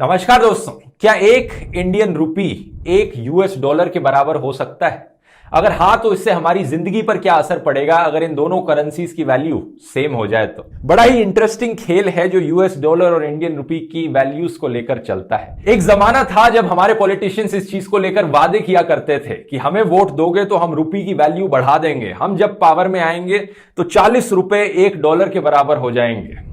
नमस्कार दोस्तों, क्या एक इंडियन रुपी एक यूएस डॉलर के बराबर हो सकता है? अगर हां तो इससे हमारी जिंदगी पर क्या असर पड़ेगा अगर इन दोनों करेंसीज की वैल्यू सेम हो जाए तो? बड़ा ही इंटरेस्टिंग खेल है जो यूएस डॉलर और इंडियन रुपी की वैल्यूज को लेकर चलता है। एक जमाना था जब हमारे पॉलिटिशियंस इस चीज को लेकर वादे किया करते थे कि हमें वोट दोगे तो हम रुपी की वैल्यू बढ़ा देंगे, हम जब पावर में आएंगे तो 40 रुपए एक डॉलर के बराबर हो जाएंगे।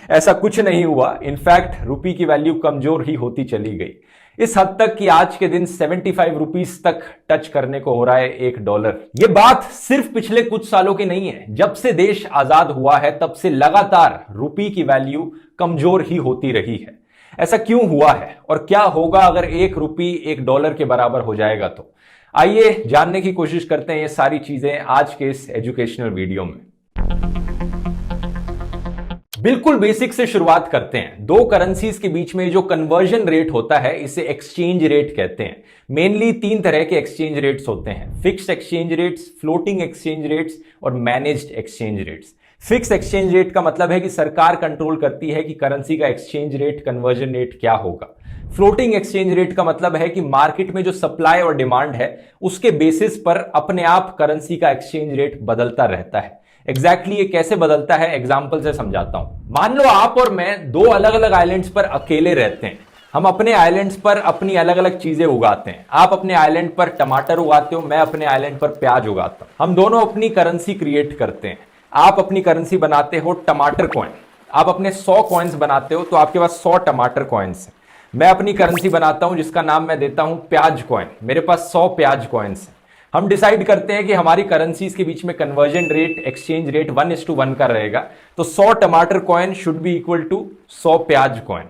ऐसा कुछ नहीं हुआ। इनफैक्ट रुपी की वैल्यू कमजोर ही होती चली गई, इस हद तक कि आज के दिन 75 रुपीस तक टच करने को हो रहा है एक डॉलर। यह बात सिर्फ पिछले कुछ सालों की नहीं है। जब से देश आजाद हुआ है तब से लगातार रुपी की वैल्यू कमजोर ही होती रही है। ऐसा क्यों हुआ है और क्या होगा अगर एक रुपी एक डॉलर के बराबर हो जाएगा तो? आइए जानने की कोशिश करते हैं ये सारी चीजें आज के इस एजुकेशनल वीडियो में। बिल्कुल बेसिक से शुरुआत करते हैं। दो करेंसीज के बीच में जो कन्वर्जन रेट होता है इसे एक्सचेंज रेट कहते हैं। मेनली तीन तरह के एक्सचेंज रेट्स होते हैं: fixed exchange rates, floating exchange rates और managed exchange rates. Fix exchange rate का मतलब है कि सरकार कंट्रोल करती है कि करेंसी का एक्सचेंज रेट, कन्वर्जन रेट क्या होगा। फ्लोटिंग एक्सचेंज रेट का मतलब है कि मार्केट में जो सप्लाई और डिमांड है उसके बेसिस पर अपने आप करेंसी का एक्सचेंज रेट बदलता रहता है। एग्जैक्टली ये कैसे बदलता है एग्जाम्पल से समझाता हूं। मान लो आप और मैं दो अलग अलग आइलैंड्स पर अकेले रहते हैं। हम अपने आइलैंड्स पर अपनी अलग अलग चीजें उगाते हैं। आप अपने आइलैंड पर टमाटर उगाते हो, मैं अपने आइलैंड पर प्याज उगाता हूं। हम दोनों अपनी करेंसी क्रिएट करते हैं। आप अपनी करेंसी बनाते हो टमाटर कॉइन। आप अपने 100 कॉइन्स बनाते हो तो आपके पास 100 टमाटर कॉइन्स है। मैं अपनी करेंसी बनाता हूं जिसका नाम मैं देता हूं प्याज कॉइन। मेरे पास 100 प्याज कॉइन्स है। हम डिसाइड करते हैं कि हमारी करेंसीज के बीच में कन्वर्जन रेट, एक्सचेंज रेट 1:1 का रहेगा, तो 100 टमाटर coin should be equal to 100 प्याज कॉइन।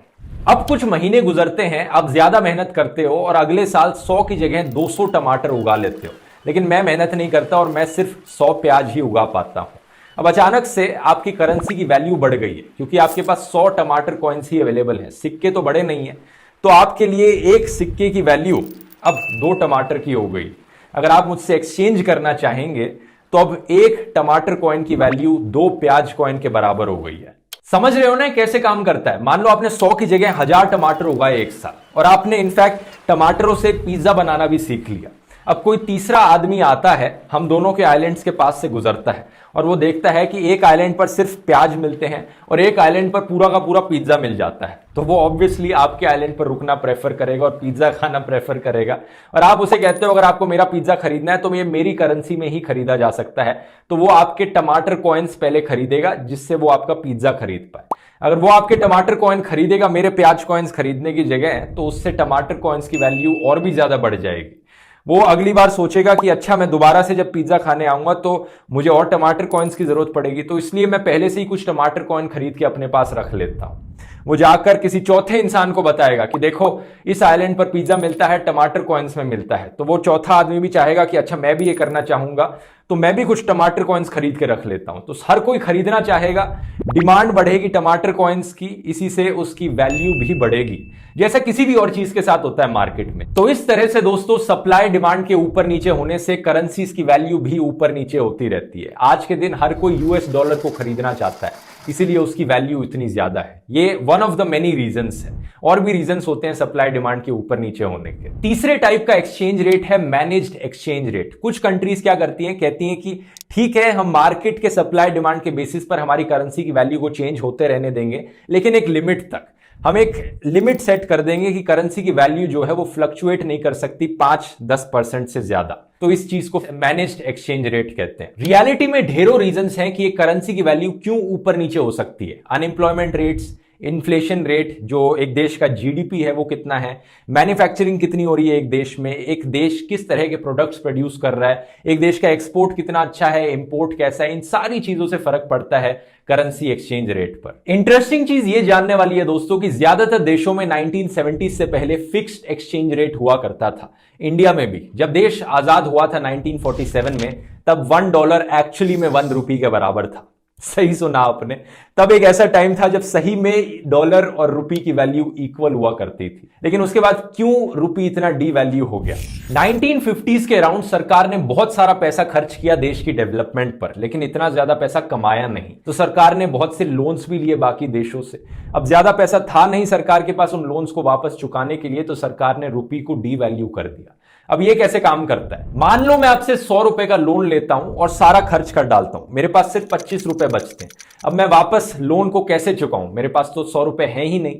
अब कुछ महीने गुजरते हैं, आप ज्यादा मेहनत करते हो और अगले साल 100 की जगह 200 टमाटर उगा लेते हो। लेकिन मैं मेहनत नहीं करता और मैं सिर्फ 100 प्याज ही उगा पाता हूं। अब अचानक से आपकी करेंसी की वैल्यू बढ़ गई है क्योंकि आपके पास 100 टमाटर कॉइन्स ही अवेलेबल है। सिक्के तो बड़े नहीं है, तो आपके लिए एक सिक्के की वैल्यू अब 2 टमाटर की हो गई। अगर आप मुझसे एक्सचेंज करना चाहेंगे तो अब एक टमाटर कॉइन की वैल्यू 2 प्याज कॉइन के बराबर हो गई है। समझ रहे हो ना कैसे काम करता है? मान लो आपने 100 की जगह 1000 टमाटर उगाए एक साथ और आपने इनफैक्ट टमाटरों से पिज्जा बनाना भी सीख लिया। अब कोई तीसरा आदमी आता है, हम दोनों के आइलैंड्स के पास से गुजरता है और वो देखता है कि एक आइलैंड पर सिर्फ प्याज मिलते हैं और एक आइलैंड पर पूरा का पूरा पिज्जा मिल जाता है। तो वो ऑब्वियसली आपके आइलैंड पर रुकना प्रेफर करेगा और पिज्जा खाना प्रेफर करेगा। और आप उसे कहते हो अगर आपको मेरा पिज्जा खरीदना है तो ये मेरी करेंसी में ही खरीदा जा सकता है। तो वो आपके टमाटर कॉइन्स पहले खरीदेगा जिससे वो आपका पिज्जा खरीद पाए। अगर वो आपके टमाटर कॉइन खरीदेगा मेरे प्याज कॉइन्स खरीदने की जगह, तो उससे टमाटर कॉइन्स की वैल्यू और भी ज्यादा बढ़ जाएगी। वो अगली बार सोचेगा कि अच्छा मैं दोबारा से जब पिज्जा खाने आऊंगा तो मुझे और टमाटर कॉइन्स की जरूरत पड़ेगी, तो इसलिए मैं पहले से ही कुछ टमाटर कॉइन खरीद के अपने पास रख लेता हूं। वो जाकर किसी चौथे इंसान को बताएगा कि देखो इस आइलैंड पर पिज्जा मिलता है, टमाटर कॉइन्स में मिलता है। तो वो चौथा आदमी भी चाहेगा कि अच्छा मैं भी ये करना चाहूंगा, तो मैं भी कुछ टमाटर कॉइन्स खरीद के रख लेता हूं। तो हर कोई खरीदना चाहेगा, डिमांड बढ़ेगी टमाटर कॉइन्स की, इसी से उसकी वैल्यू भी बढ़ेगी, जैसा किसी भी और चीज के साथ होता है मार्केट में। तो इस तरह से दोस्तों सप्लाई डिमांड के ऊपर नीचे होने से करेंसीज की वैल्यू भी ऊपर नीचे होती रहती है। आज के दिन हर कोई यूएस डॉलर को खरीदना चाहता है, इसीलिए उसकी वैल्यू इतनी ज्यादा है। ये one of the many reasons है। और भी रीजंस होते हैं सप्लाई डिमांड के ऊपर नीचे होने के। तीसरे टाइप का एक्सचेंज रेट है मैनेज्ड एक्सचेंज रेट। कुछ कंट्रीज क्या करती हैं, कहती हैं कि ठीक है हम मार्केट के सप्लाई डिमांड के बेसिस पर हमारी करेंसी की वैल्यू को चेंज होते रहने देंगे, लेकिन एक लिमिट तक। हम एक लिमिट सेट कर देंगे कि करेंसी की वैल्यू जो है वो फ्लक्चुएट नहीं कर सकती 5-10% से ज्यादा। तो इस चीज को मैनेज्ड एक्सचेंज रेट कहते हैं। रियलिटी में ढेरों रीजंस हैं कि एक करेंसी की वैल्यू क्यों ऊपर नीचे हो सकती है। अनएम्प्लॉयमेंट रेट्स, इन्फ्लेशन रेट, जो एक देश का जीडीपी है वो कितना है, मैन्युफैक्चरिंग कितनी हो रही है एक देश में, एक देश किस तरह के प्रोडक्ट्स प्रोड्यूस कर रहा है, एक देश का एक्सपोर्ट कितना अच्छा है, इंपोर्ट कैसा है, इन सारी चीजों से फर्क पड़ता है करेंसी एक्सचेंज रेट पर। इंटरेस्टिंग चीज ये जानने वाली है दोस्तों कि ज्यादातर देशों में 1970 से पहले फिक्स्ड एक्सचेंज रेट हुआ करता था। इंडिया में भी जब देश आजाद हुआ था 1947 में, तब $1 एक्चुअली में 1 रुपी के बराबर था। सही सुना आपने। तब एक ऐसा टाइम था जब सही में डॉलर और रुपी की वैल्यू इक्वल हुआ करती थी, लेकिन उसके बाद क्यों रुपी इतना डी वैल्यू हो गया? 1950s के अराउंड सरकार ने बहुत सारा पैसा खर्च किया देश की डेवलपमेंट पर, लेकिन इतना ज्यादा पैसा कमाया नहीं। तो सरकार ने बहुत से लोन्स भी लिए बाकी देशों से। अब ज्यादा पैसा था नहीं सरकार के पास उन लोन्स को वापस चुकाने के लिए, तो सरकार ने रुपी को डी वैल्यू कर दिया। अब ये कैसे काम करता है? मान लो मैं आपसे 100 रुपए का लोन लेता हूं और सारा खर्च कर डालता हूं, मेरे पास सिर्फ 25 रुपए बचते हैं। अब मैं वापस लोन को कैसे चुकाऊं? मेरे पास तो 100 रुपए हैं ही नहीं।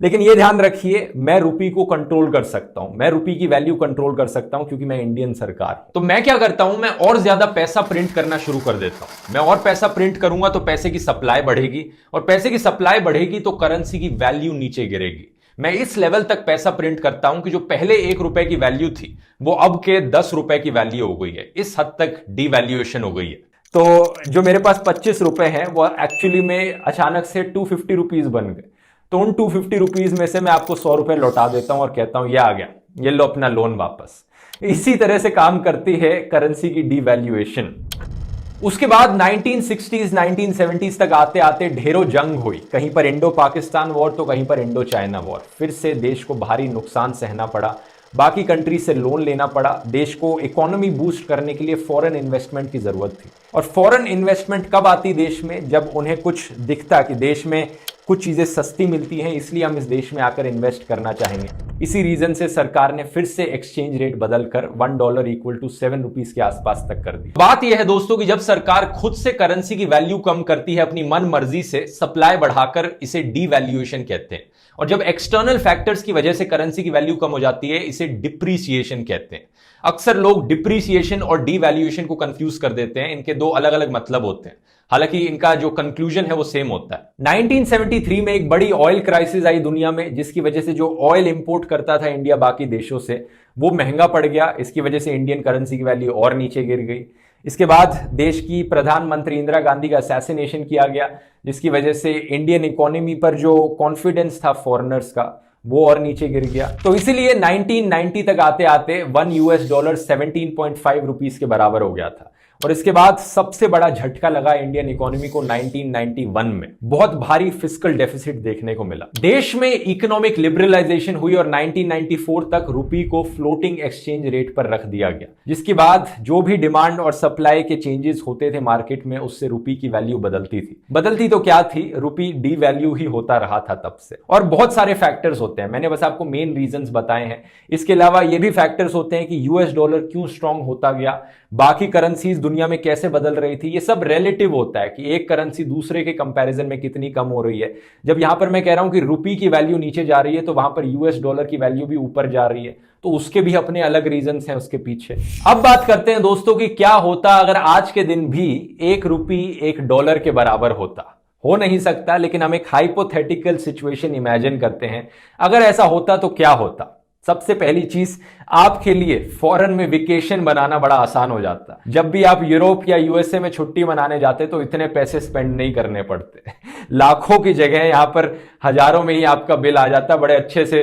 लेकिन ये ध्यान रखिए, मैं रुपी को कंट्रोल कर सकता हूं, मैं रुपी की वैल्यू कंट्रोल कर सकता हूं, क्योंकि मैं इंडियन सरकार हूं। तो मैं क्या करता हूं, मैं और ज्यादा पैसा प्रिंट करना शुरू कर देता हूं। मैं और पैसा प्रिंट करूंगा तो पैसे की सप्लाई बढ़ेगी, और पैसे की सप्लाई बढ़ेगी तो करेंसी की वैल्यू नीचे गिरेगी। मैं इस लेवल तक पैसा प्रिंट करता हूं कि जो पहले 1 रुपए की वैल्यू थी वो अब के 10 रुपए की वैल्यू हो गई है। इस हद तक डीवैल्यूएशन हो गई है। तो जो मेरे पास 25 रुपए हैं वो एक्चुअली में अचानक से 250 रुपीज बन गए। तो उन 250 रुपीज में से मैं आपको 100 रुपए लौटा देता हूं और कहता हूं ये आ गया, ये लो अपना लोन वापस। इसी तरह से काम करती है करेंसी की डीवैल्यूएशन। उसके बाद 1960s 1970s तक आते आते ढेरों जंग हुई। कहीं पर इंडो पाकिस्तान वॉर तो कहीं पर इंडो चाइना वॉर। फिर से देश को भारी नुकसान सहना पड़ा, बाकी कंट्री से लोन लेना पड़ा। देश को इकोनॉमी बूस्ट करने के लिए फॉरेन इन्वेस्टमेंट की जरूरत थी। और फॉरेन इन्वेस्टमेंट कब आती देश में? जब उन्हें कुछ दिखता कि देश में कुछ चीजें सस्ती मिलती हैं, इसलिए हम इस देश में आकर इन्वेस्ट करना चाहेंगे। इसी रीजन से सरकार ने फिर से एक्सचेंज रेट बदलकर $1 इक्वल टू 7 रुपीज के आसपास तक कर दी। बात यह है दोस्तों कि जब सरकार खुद से करेंसी की वैल्यू कम करती है अपनी मन मर्जी से, सप्लाई बढ़ाकर, इसे डीवैल्यूएशन कहते हैं। और जब एक्सटर्नल फैक्टर्स की वजह से करेंसी की वैल्यू कम हो जाती है, इसे डिप्रीसिएशन कहते हैं। अक्सर लोग डिप्रीसिएशन और डीवैल्यूएशन को कंफ्यूज कर देते हैं। इनके दो अलग अलग मतलब होते हैं, हालांकि इनका जो कंक्लूजन है वो सेम होता है। 1973 में एक बड़ी ऑयल क्राइसिस आई दुनिया में, जिसकी वजह से जो ऑयल इंपोर्ट करता था इंडिया बाकी देशों से, वो महंगा पड़ गया। इसकी वजह से इंडियन करेंसी की वैल्यू और नीचे गिर गई। इसके बाद देश की प्रधानमंत्री इंदिरा गांधी का असैसिनेशन किया गया, जिसकी वजह से इंडियन इकोनॉमी पर जो कॉन्फिडेंस था फॉरेनर्स का वो और नीचे गिर गया। तो इसीलिए 1990 तक आते आते $1 17.5 रुपीस के बराबर हो गया था। और इसके बाद सबसे बड़ा झटका लगा इंडियन इकोनॉमी को 1991 में। बहुत भारी फिस्कल डेफिसिट देखने को मिला। देश में इकोनॉमिक लिबरलाइजेशन हुई और 1994 तक रुपी को फ्लोटिंग एक्सचेंज रेट पर रख दिया गया, जिसके बाद जो भी डिमांड और सप्लाई के चेंजेस होते थे मार्केट में, उससे रुपी की वैल्यू बदलती थी। बदलती तो क्या थी, रुपी डी वैल्यू ही होता रहा था तब से। और बहुत सारे फैक्टर्स होते हैं, मैंने बस आपको मेन रीजंस बताए हैं। इसके अलावा ये भी फैक्टर्स होते हैं कि यूएस डॉलर क्यों स्ट्रांग होता गया, बाकी करेंसीज दुनिया में कैसे बदल रही थी। ये सब रिलेटिव होता है कि एक करेंसी दूसरे के कंपैरिजन में कितनी कम हो रही है। जब यहां पर मैं कह रहा हूं कि रुपी की वैल्यू नीचे जा रही है, तो वहां पर यूएस डॉलर की वैल्यू भी ऊपर जा रही है। तो उसके भी अपने अलग रीजंस हैं उसके पीछे। अब बात करते हैं दोस्तों कि क्या होता अगर आज के दिन भी 1 रुपी $1 के बराबर होता। हो नहीं सकता, लेकिन हम एक हाइपोथेटिकल सिचुएशन इमेजिन करते हैं। अगर ऐसा होता तो क्या होता? सबसे पहली चीज, आपके लिए फॉरेन में वेकेशन बनाना बड़ा आसान हो जाता। जब भी आप यूरोप या यूएसए में छुट्टी मनाने जाते तो इतने पैसे स्पेंड नहीं करने पड़ते। लाखों की जगह यहां पर हजारों में ही आपका बिल आ जाता। बड़े अच्छे से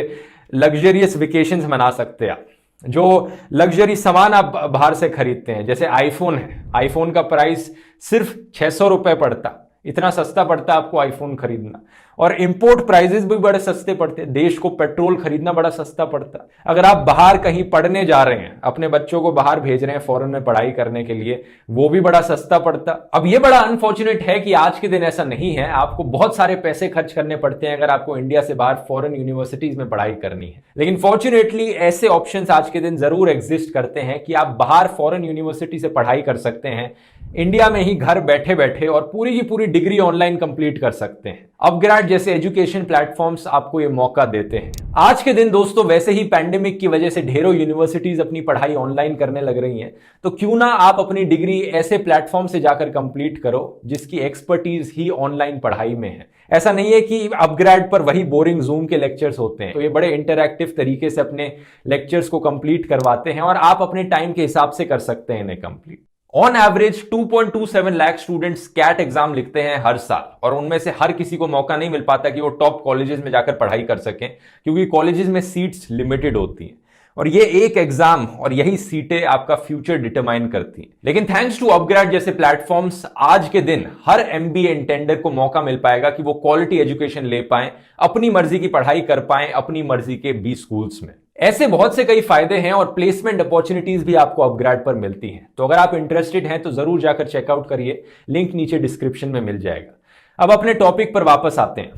लग्जरियस वेकेशंस मना सकते आप। जो लग्जरी सामान आप बाहर से खरीदते हैं, जैसे आईफोन है, आईफोन का प्राइस सिर्फ 600 रुपए पड़ता। इतना सस्ता पड़ता आपको आईफोन खरीदना। और इंपोर्ट प्राइजेस भी बड़े सस्ते पड़ते। देश को पेट्रोल खरीदना बड़ा सस्ता पड़ता। अगर आप बाहर कहीं पढ़ने जा रहे हैं, अपने बच्चों को बाहर भेज रहे हैं फॉरेन में पढ़ाई करने के लिए, वो भी बड़ा सस्ता पड़ता। अब ये बड़ा अनफॉर्चुनेट है कि आज के दिन ऐसा नहीं है। आपको बहुत सारे पैसे खर्च करने पड़ते हैं अगर आपको इंडिया से बाहर फॉरेन यूनिवर्सिटीज में पढ़ाई करनी है। लेकिन फॉर्चुनेटली ऐसे ऑप्शंस आज के दिन जरूर एग्जिस्ट करते हैं कि आप बाहर फॉरेन यूनिवर्सिटी से पढ़ाई कर सकते हैं, इंडिया में ही घर बैठे बैठे, और पूरी की पूरी डिग्री ऑनलाइन कंप्लीट कर सकते हैं। अपग्रेड जैसे एजुकेशन प्लेटफॉर्म्स आपको ये मौका देते हैं। आज के दिन दोस्तों वैसे ही पैंडेमिक की वजह से ढेरों यूनिवर्सिटीज अपनी पढ़ाई ऑनलाइन करने लग रही हैं, तो क्यों ना आप अपनी डिग्री ऐसे प्लेटफॉर्म से जाकर कंप्लीट करो जिसकी एक्सपर्टीज ही ऑनलाइन पढ़ाई में है। ऐसा नहीं है कि अपग्रेड पर वही बोरिंग जूम के लेक्चर्स होते हैं, तो ये बड़े इंटरैक्टिव तरीके से अपने लेक्चर्स को कंप्लीट करवाते हैं और आप अपने टाइम के हिसाब से कर सकते हैं इन्हें complete. On average 2.27 lakh students CAT exam लिखते हैं हर साल, और उनमें से हर किसी को मौका नहीं मिल पाता कि वो टॉप कॉलेजेस में जाकर पढ़ाई कर सकें, क्योंकि कॉलेजेस में सीट्स लिमिटेड होती हैं। और ये एक एग्जाम और यही सीटें आपका फ्यूचर डिटरमाइन करती हैं। लेकिन थैंक्स टू अपग्रेड जैसे प्लेटफॉर्म्स आज के दिन हर एमबीए इंटेंडर को मौका मिल पाएगा कि वो क्वालिटी एजुकेशन ले पाएं, अपनी मर्जी की पढ़ाई कर पाएं अपनी मर्जी के बी स्कूल्स में। ऐसे बहुत से कई फायदे हैं और प्लेसमेंट अपॉर्चुनिटीज भी आपको अपग्रेड पर मिलती हैं। तो अगर आप इंटरेस्टेड हैं तो जरूर जाकर चेकआउट करिए, लिंक नीचे डिस्क्रिप्शन में मिल जाएगा। अब अपने टॉपिक पर वापस आते हैं।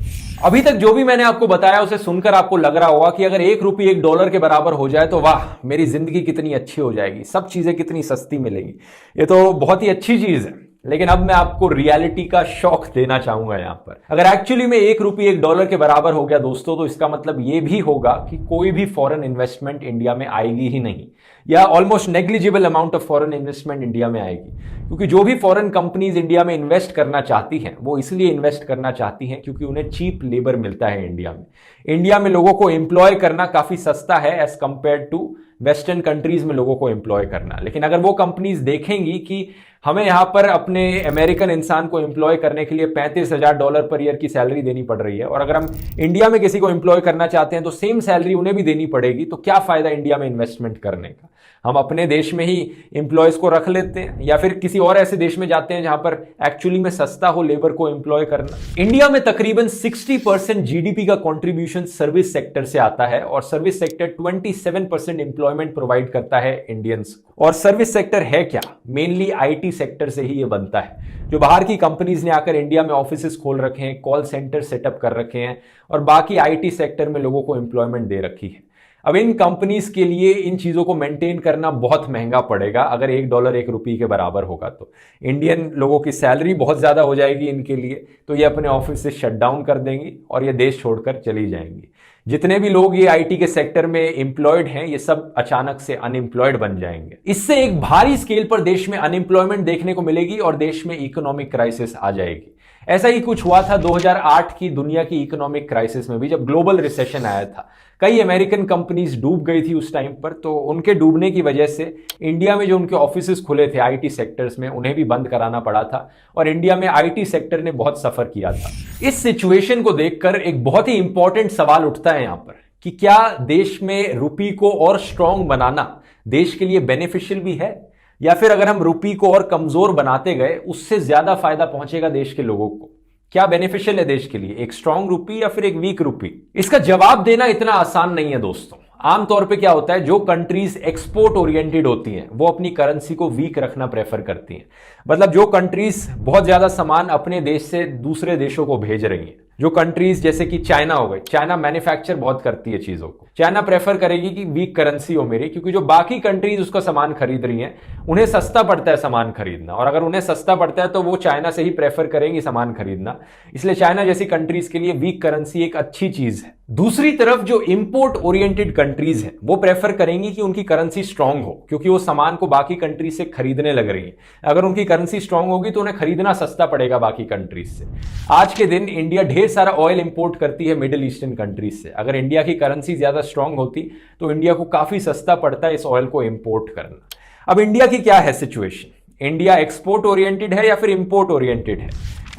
अभी तक जो भी मैंने आपको बताया उसे सुनकर आपको लग रहा होगा कि अगर ₹1 $1 के बराबर हो जाए तो वाह, मेरी जिंदगी कितनी अच्छी हो जाएगी, सब चीजें कितनी सस्ती मिलेंगी, ये तो बहुत ही अच्छी चीज है। लेकिन अब मैं आपको रियलिटी का शॉक देना चाहूंगा यहां पर। अगर एक्चुअली में ₹1 $1 के बराबर हो गया दोस्तों, तो इसका मतलब यह भी होगा कि कोई भी फॉरेन इन्वेस्टमेंट इंडिया में आएगी ही नहीं, या almost negligible amount of foreign investment India में आएगी। क्योंकि जो भी फॉरेन कंपनीज इंडिया में इन्वेस्ट करना चाहती हैं वो इसलिए इन्वेस्ट करना चाहती हैं क्योंकि उन्हें चीप लेबर मिलता है इंडिया में। इंडिया में लोगों को एम्प्लॉय करना काफी सस्ता है as compare to western countries में लोगों को एम्प्लॉय करना। लेकिन अगर वो कंपनीज देखेंगी कि हमें यहां पर अपने अमेरिकन इंसान को एम्प्लॉय करने के लिए $35,000 पर ईयर की सैलरी देनी पड़ रही है, और अगर हम इंडिया में किसी को एम्प्लॉय करना चाहते हैं तो सेम सैलरी उन्हें भी देनी पड़ेगी, तो क्या फायदा इंडिया में इन्वेस्टमेंट करने का। हम अपने देश में ही एम्प्लॉयज को रख लेते हैं या फिर किसी और ऐसे देश में जाते हैं जहां पर एक्चुअली में सस्ता हो लेबर को एम्प्लॉय करना। इंडिया में तकरीबन 60% जीडीपी का कंट्रीब्यूशन सर्विस सेक्टर से आता है और सर्विस सेक्टर 27% एम्प्लॉयमेंट प्रोवाइड करता है इंडियंस को। और सर्विस सेक्टर है क्या? मेनली आईटी सेक्टर से ही ये बनता है। जो बाहर की कंपनीज ने आकर इंडिया में ऑफिसेस खोल रखे हैं, कॉल सेंटर सेटअप कर रखे हैं और बाकी आईटी सेक्टर में लोगों को एम्प्लॉयमेंट दे रखी है। अब इन कंपनीज के लिए इन चीजों को मेंटेन करना बहुत महंगा पड़ेगा। अगर $1 ₹1 के बराबर होगा तो इंडियन लोगों की सैलरी बहुत ज्यादा हो जाएगी इनके लिए, तो ये अपने ऑफिस से शट डाउन कर देंगी और ये देश छोड़कर चली जाएंगी। जितने भी लोग ये आईटी के सेक्टर में एम्प्लॉयड हैं ये सब अचानक से अनएम्प्लॉयड बन जाएंगे। इससे एक भारी स्केल पर देश में अनएम्प्लॉयमेंट देखने को मिलेगी और देश में इकोनॉमिक क्राइसिस आ जाएगी। ऐसा ही कुछ हुआ था 2008 की दुनिया की इकोनॉमिक क्राइसिस में भी, जब ग्लोबल रिसेशन आया था। कई अमेरिकन कंपनीज डूब गई थी उस टाइम पर, तो उनके डूबने की वजह से इंडिया में जो उनके ऑफिसेस खुले थे आईटी सेक्टर्स में उन्हें भी बंद कराना पड़ा था और इंडिया में आईटी सेक्टर ने बहुत सफर किया था। इस सिचुएशन को देखकर एक बहुत ही इंपॉर्टेंट सवाल उठता है यहां पर कि क्या देश में रुपये को और स्ट्रांग बनाना देश के लिए बेनिफिशियल भी है, या फिर अगर हम रुपये को और कमजोर बनाते गए उससे ज्यादा फायदा पहुंचेगा देश के लोगों को। क्या बेनिफिशियल है देश के लिए, एक स्ट्रांग रुपये या फिर एक वीक रुपये? इसका जवाब देना इतना आसान नहीं है दोस्तों। आमतौर पे क्या होता है, जो कंट्रीज एक्सपोर्ट ओरिएंटेड होती हैं वो अपनी करेंसी को वीक रखना प्रेफर करती हैं। मतलब जो कंट्रीज बहुत ज्यादा सामान अपने देश से दूसरे देशों को भेज रही हैं, जो कंट्रीज जैसे कि चाइना हो गई, चाइना मैन्युफैक्चर बहुत करती है चीजों को, चाइना प्रेफर करेगी कि वीक करेंसी हो मेरी, क्योंकि जो बाकी कंट्रीज उसका सामान खरीद रही हैं उन्हें सस्ता पड़ता है सामान खरीदना, और अगर उन्हें सस्ता पड़ता है तो वो चाइना से ही प्रेफर करेंगी सामान खरीदना। इसलिए चाइना जैसी कंट्रीज के लिए वीक करेंसी एक अच्छी चीज है। दूसरी तरफ जो इंपोर्ट ओरिएंटेड कंट्रीज हैं वो प्रेफर करेंगी कि उनकी करेंसी स्ट्रांग हो, क्योंकि वो सामान को बाकी कंट्रीज से खरीदने लग रही है। अगर उनकी करेंसी स्ट्रांग होगी तो उन्हें खरीदना सस्ता पड़ेगा बाकी कंट्रीज से। आज के दिन इंडिया ढेर सारा ऑयल इंपोर्ट करती है मिडिल ईस्टर्न कंट्रीज से। अगर इंडिया की करेंसी ज्यादा स्ट्रांग होती तो इंडिया को काफी सस्ता पड़ता है इस ऑयल को इंपोर्ट करना। अब इंडिया की क्या है सिचुएशन? इंडिया एक्सपोर्ट ओरिएंटेड है या फिर इंपोर्ट ओरिएंटेड है?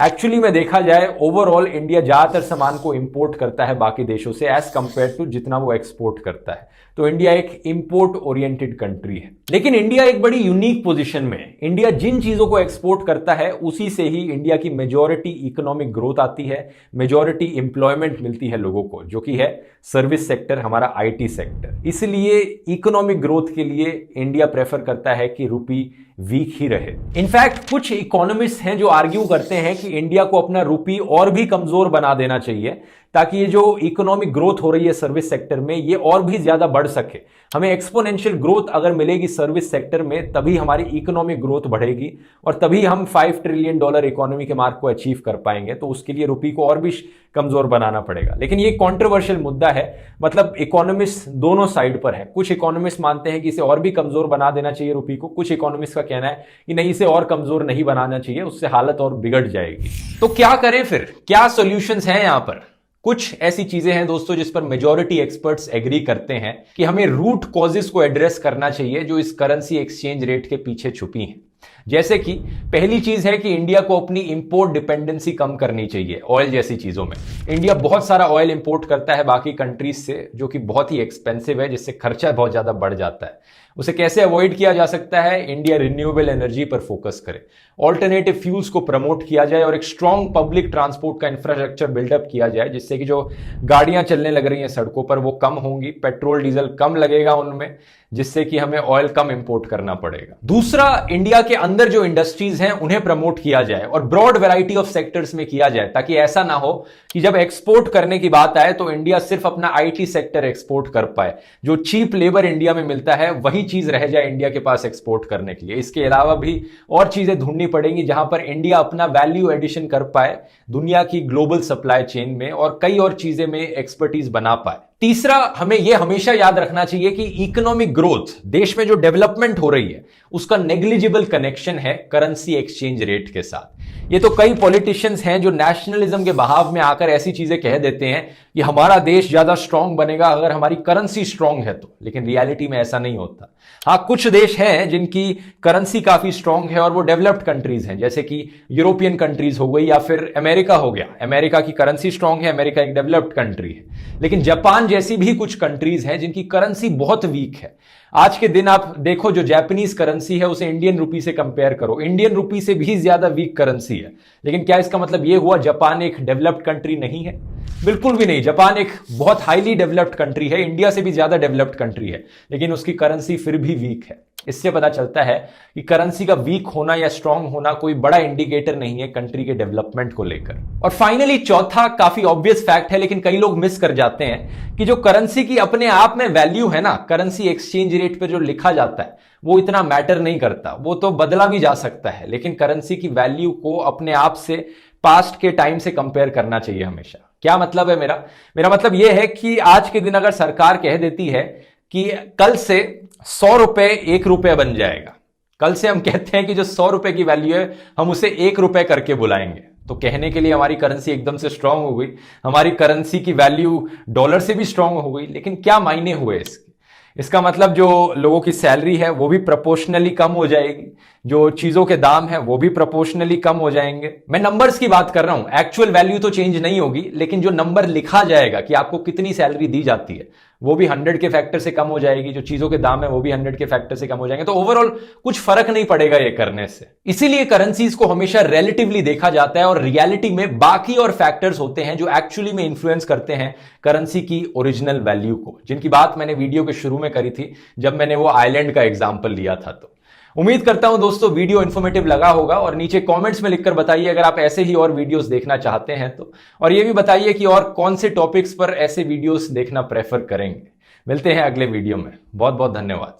एक्चुअली में देखा जाए ओवरऑल इंडिया ज्यादातर सामान को इंपोर्ट करता है बाकी देशों से एज कंपेयर टू जितना वो एक्सपोर्ट करता है। तो इंडिया एक इंपोर्ट ओरिएंटेड कंट्री है। लेकिन इंडिया एक बड़ी यूनिक पोजीशन में है। इंडिया जिन चीजों को एक्सपोर्ट करता है उसी से ही इंडिया की मेजॉरिटी इकोनॉमिक ग्रोथ आती है, मेजॉरिटी एम्प्लॉयमेंट मिलती है लोगों को, जो कि है सर्विस सेक्टर, हमारा आईटी सेक्टर। इसलिए इकोनॉमिक ग्रोथ के लिए इंडिया प्रेफर करता है कि रुपये वीक ही रहे। इनफैक्ट कुछ इकोनॉमिस्ट हैं जो आर्ग्यू करते हैं कि इंडिया को अपना रुपये और भी कमजोर बना देना चाहिए ताकि ये जो इकोनॉमिक ग्रोथ हो रही है सर्विस सेक्टर में ये और भी ज्यादा बढ़ सके। हमें एक्सपोनेंशियल ग्रोथ अगर मिलेगी सर्विस सेक्टर में तभी हमारी इकोनॉमिक ग्रोथ बढ़ेगी और तभी हम $5 ट्रिलियन इकोनॉमी के मार्क को अचीव कर पाएंगे। तो उसके लिए रुपये को और भी कमजोर बनाना पड़ेगा। लेकिन ये कॉन्ट्रोवर्शियल मुद्दा है, मतलब इकोनॉमिस्ट दोनों साइड पर है। कुछ इकोनॉमिस्ट मानते हैं कि इसे और भी कमजोर बना देना चाहिए रुपये को, कुछ इकोनॉमिस्ट का कहना है कि नहीं, इसे और कमजोर नहीं बनाना चाहिए, उससे हालत और बिगड़ जाएगी। तो क्या करें फिर, क्या सॉल्यूशंस हैं यहां पर? कुछ ऐसी चीजें हैं दोस्तों जिस पर मेजॉरिटी एक्सपर्ट्स एग्री करते हैं कि हमें रूट कॉजेस को एड्रेस करना चाहिए जो इस करेंसी एक्सचेंज रेट के पीछे छुपी हैं। जैसे कि पहली चीज है कि इंडिया को अपनी इंपोर्ट डिपेंडेंसी कम करनी चाहिए ऑयल जैसी चीजों में। इंडिया बहुत सारा ऑयल इंपोर्ट करता है बाकी कंट्रीज से, जो कि बहुत ही एक्सपेंसिव है, जिससे खर्चा बहुत ज्यादा बढ़ जाता है। उसे कैसे अवॉइड किया जा सकता है? इंडिया रिन्यूएबल एनर्जी पर फोकस करे, ऑल्टरनेटिव फ्यूल्स को प्रमोट किया जाए और एक स्ट्रॉन्ग पब्लिक ट्रांसपोर्ट का इंफ्रास्ट्रक्चर बिल्डअप किया जाए, जिससे कि जो गाड़ियां चलने लग रही हैं सड़कों पर वो कम होंगी, पेट्रोल डीजल कम लगेगा उनमें, जिससे कि हमें ऑयल कम इंपोर्ट करना पड़ेगा। दूसरा, इंडिया के अंदर जो इंडस्ट्रीज हैं उन्हें प्रमोट किया जाए और ब्रॉड वैरायटी ऑफ सेक्टर्स में किया जाए, ताकि ऐसा ना हो कि जब एक्सपोर्ट करने की बात आए तो इंडिया सिर्फ अपना आईटी सेक्टर एक्सपोर्ट कर पाए। जो चीप लेबर इंडिया में मिलता है वही चीज रह जाए इंडिया के पास एक्सपोर्ट करने के लिए। इसके अलावा भी और चीजें ढूंढनी पड़ेंगी जहां पर इंडिया अपना वैल्यू एडिशन कर पाए दुनिया की ग्लोबल सप्लाई चेन में और कई और चीजें में एक्सपर्टीज बना पाए। तीसरा, हमें यह हमेशा याद रखना चाहिए कि इकोनॉमिक ग्रोथ, देश में जो डेवलपमेंट हो रही है, उसका नेग्लिजिबल कनेक्शन है करेंसी एक्सचेंज रेट के साथ। ये तो कई पॉलिटिशियंस हैं जो नेशनलिज्म के बहाव में आकर ऐसी चीजें कह देते हैं कि हमारा देश ज्यादा स्ट्रांग बनेगा अगर हमारी करेंसी स्ट्रांग है तो, लेकिन रियलिटी में ऐसा नहीं होता। हाँ, कुछ देश हैं जिनकी करेंसी काफी स्ट्रांग है और वो डेवलप्ड कंट्रीज हैं, जैसे कि यूरोपियन कंट्रीज हो गई या फिर अमेरिका हो गया। अमेरिका की करेंसी स्ट्रांग है, अमेरिका एक डेवलप्ड कंट्री है। लेकिन जापान जैसी भी कुछ कंट्रीज हैं जिनकी करेंसी बहुत वीक है। आज के दिन आप देखो, जो जापानीज करेंसी है उसे इंडियन रुपी से कंपेयर करो, इंडियन रुपी से भी ज्यादा वीक करेंसी है। लेकिन क्या इसका मतलब यह हुआ जापान एक डेवलप्ड कंट्री नहीं है? बिल्कुल भी नहीं। जापान एक बहुत हाईली डेवलप्ड कंट्री है, इंडिया से भी ज्यादा डेवलप्ड कंट्री है, लेकिन उसकी करेंसी फिर भी वीक है। इससे पता चलता है कि करेंसी का वीक होना या स्ट्रांग होना कोई बड़ा इंडिकेटर नहीं है कंट्री के डेवलपमेंट को लेकर। और फाइनली चौथा, काफी ऑब्वियस फैक्ट है लेकिन कई लोग मिस कर जाते हैं कि जो करेंसी की अपने आप में वैल्यू है ना, करेंसी एक्सचेंज रेट पे जो लिखा जाता है वो इतना मैटर नहीं करता, वो तो बदला भी जा सकता है। लेकिन करेंसी की वैल्यू को अपने आप से पास्ट के टाइम से कंपेयर करना चाहिए हमेशा। क्या मतलब है मेरा मतलब यह है कि आज के दिन अगर सरकार कह देती है कि कल से 100 रुपए 1 रुपए बन जाएगा, कल से हम कहते हैं कि जो 100 रुपए की वैल्यू है हम उसे 1 रुपए करके बुलाएंगे, तो कहने के लिए हमारी करेंसी एकदम से स्ट्रांग हो गई, हमारी करेंसी की वैल्यू डॉलर से भी स्ट्रांग हो गई। लेकिन क्या मायने हुए इसका मतलब जो लोगों की सैलरी है वो भी प्रोपोर्शनली कम हो जाएगी, जो चीजों के दाम है वो भी प्रोपोर्शनली कम हो जाएंगे। मैं नंबर्स की बात कर रहा हूं, एक्चुअल वैल्यू तो चेंज नहीं होगी, लेकिन जो नंबर लिखा जाएगा कि आपको कितनी सैलरी दी जाती है वो भी 100 के फैक्टर से कम हो जाएगी, जो चीजों के दाम है वो भी 100 के फैक्टर से कम हो जाएंगे। तो ओवरऑल कुछ फर्क नहीं पड़ेगा ये करने से। इसीलिए करेंसीज को हमेशा रिलेटिवली देखा जाता है और रियलिटी में बाकी और फैक्टर्स होते हैं जो एक्चुअली में इन्फ्लुएंस करते हैं करेंसी की ओरिजिनल वैल्यू को, जिनकी बात मैंने वीडियो के शुरू में करी थी जब मैंने वो आइलैंड का एग्जाम्पल लिया था। तो उम्मीद करता हूं दोस्तों वीडियो इन्फॉर्मेटिव लगा होगा, और नीचे कमेंट्स में लिखकर बताइए अगर आप ऐसे ही और वीडियोस देखना चाहते हैं तो, और ये भी बताइए कि और कौन से टॉपिक्स पर ऐसे वीडियोस देखना प्रेफर करेंगे। मिलते हैं अगले वीडियो में। बहुत बहुत धन्यवाद।